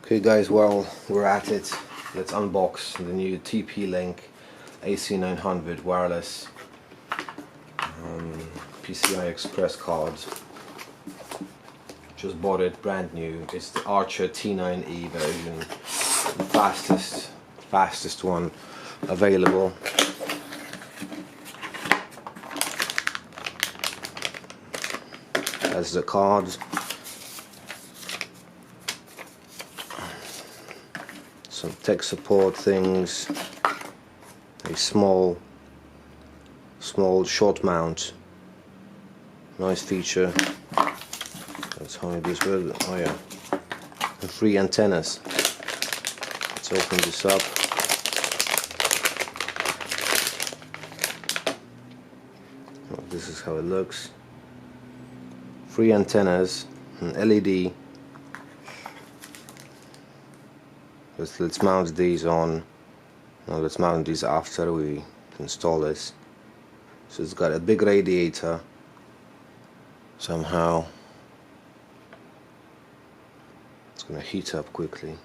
Okay guys, well, we're at it. Let's unbox the new TP-Link AC900 wireless PCI Express card. Just bought it brand new. It's the Archer T9E version, the fastest one available. That's the card. Some tech support things. A small short mount. Nice feature. That's how it is with. Oh yeah. And 3 antennas. Let's open this up. Oh, this is how it looks. 3 antennas, an LED. Let's mount these on. No, let's mount these after we install this. So it's got a big radiator. Somehow it's gonna heat up quickly.